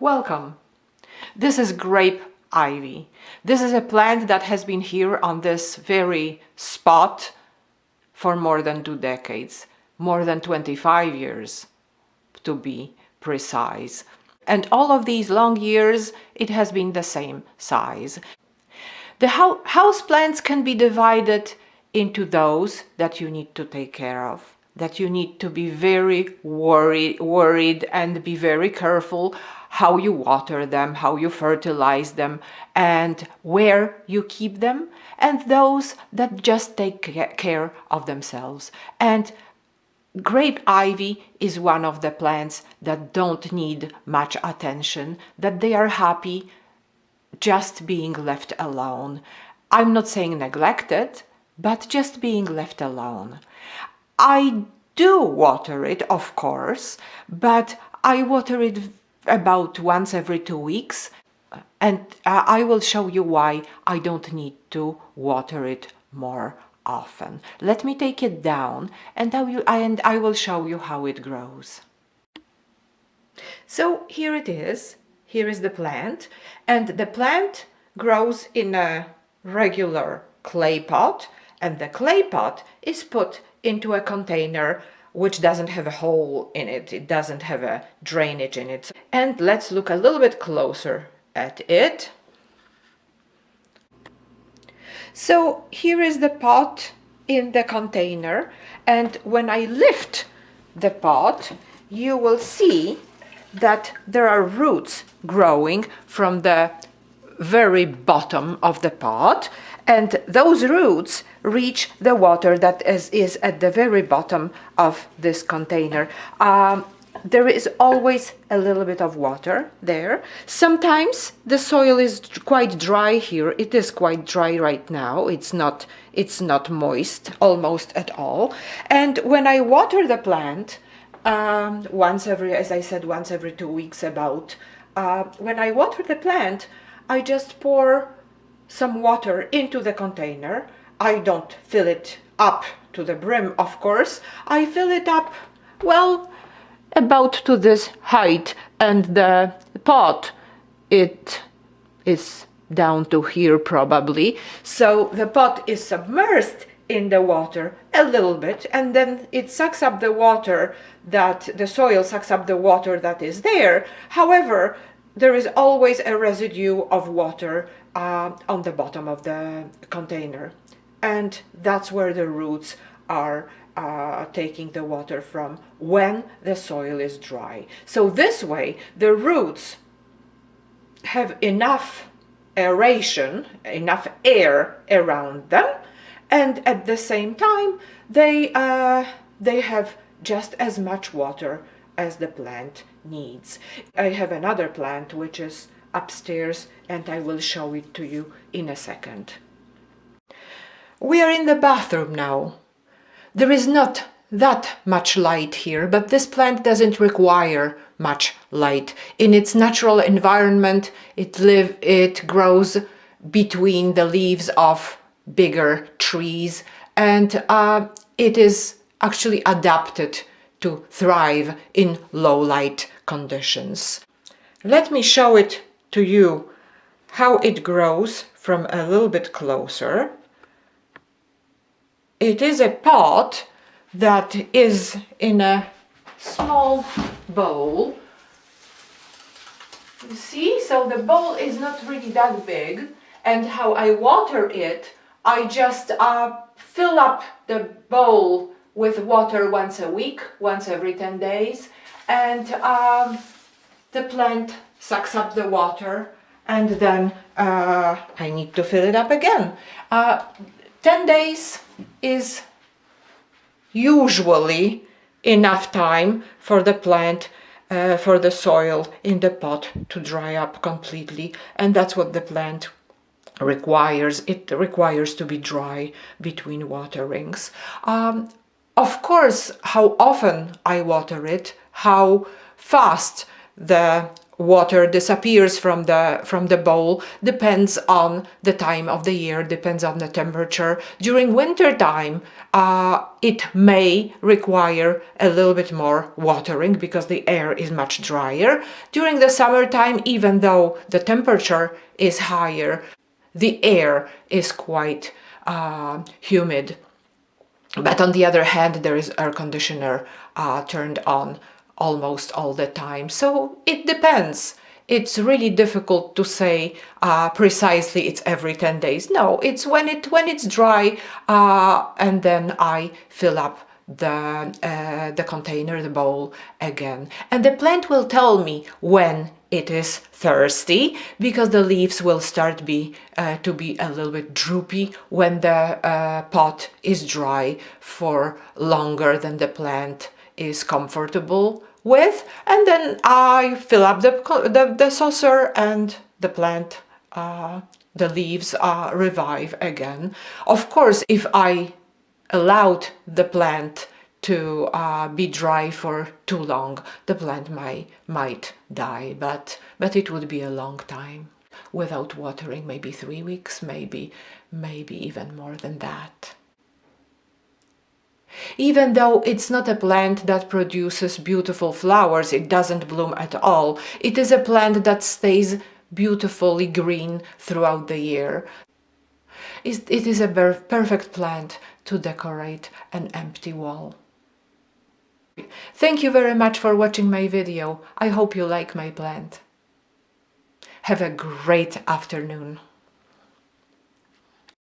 Welcome. This is grape ivy. This is a plant that has been here on this very spot for more than 2 decades, more than 25 years to be precise. And all of these long years, it has been the same size. The house plants can be divided into those that you need to take care of, that you need to be very worried and be very careful how you water them, how you fertilize them, and where you keep them, and those that just take care of themselves. And grape ivy is one of the plants that don't need much attention, that they are happy just being left alone. I'm not saying neglected, but just being left alone. I do water it, of course, but I water it about once every 2 weeks, and I will show you why I don't need to water it more often. Let me take it down and I will show you how it grows. So here it is. Here is the plant, and the plant grows in a regular clay pot, and the clay pot is put into a container which doesn't have a hole in it. It doesn't have a drainage in it. And let's look a little bit closer at it. So here is the pot in the container, and when I lift the pot, you will see that there are roots growing from the very bottom of the pot, and those roots reach the water that is at the very bottom of this container. There is always a little bit of water there. Sometimes the soil is quite dry here. It is quite dry right now. It's not moist almost at all. And when I water the plant, once every 2 weeks about, when I water the plant, I just pour some water into the container. I don't fill it up to the brim, of course. I fill it up, well, about to this height, and the pot, it is down to here probably. So the pot is submerged in the water a little bit, and then it sucks up the water, that the soil sucks up the water that is there. However, there is always a residue of water on the bottom of the container, and that's where the roots are taking the water from when the soil is dry. So this way the roots have enough aeration, enough air around them, and at the same time they have just as much water as the plant needs. I have another plant which is upstairs, and I will show it to you in a second. We are in the bathroom now. There is not that much light here, but this plant doesn't require much light. In its natural environment, it grows between the leaves of bigger trees, and it is actually adapted to thrive in low light conditions. Let me show it to you how it grows from a little bit closer. It is a pot that is in a small bowl. You see, so the bowl is not really that big, and how I water it, I just fill up the bowl with water once a week, once every 10 days, and the plant sucks up the water, and then I need to fill it up again. 10 days is usually enough time for the plant, for the soil in the pot to dry up completely, and that's what the plant requires. It requires to be dry between waterings. Of course, how often I water it, how fast the water disappears from the bowl depends on the time of the year, depends on the temperature. During winter time, it may require a little bit more watering because the air is much drier. During the summertime, even though the temperature is higher, the air is quite humid. But on the other hand, there is air conditioner turned on almost all the time. So it depends. It's really difficult to say precisely it's every 10 days. No, it's when it's dry, and then I fill up the container, the bowl again. And the plant will tell me when it is thirsty, because the leaves will start to be a little bit droopy when the pot is dry for longer than the plant is comfortable with. And then I fill up the saucer, and the plant, the leaves revive again. Of course, if I allowed the plant to be dry for too long, the plant might die, but it would be a long time without watering, maybe 3 weeks, maybe even more than that. Even though it's not a plant that produces beautiful flowers, it doesn't bloom at all, it is a plant that stays beautifully green throughout the year. It is a perfect plant to decorate an empty wall. Thank you very much for watching my video. I hope you like my plant. Have a great afternoon.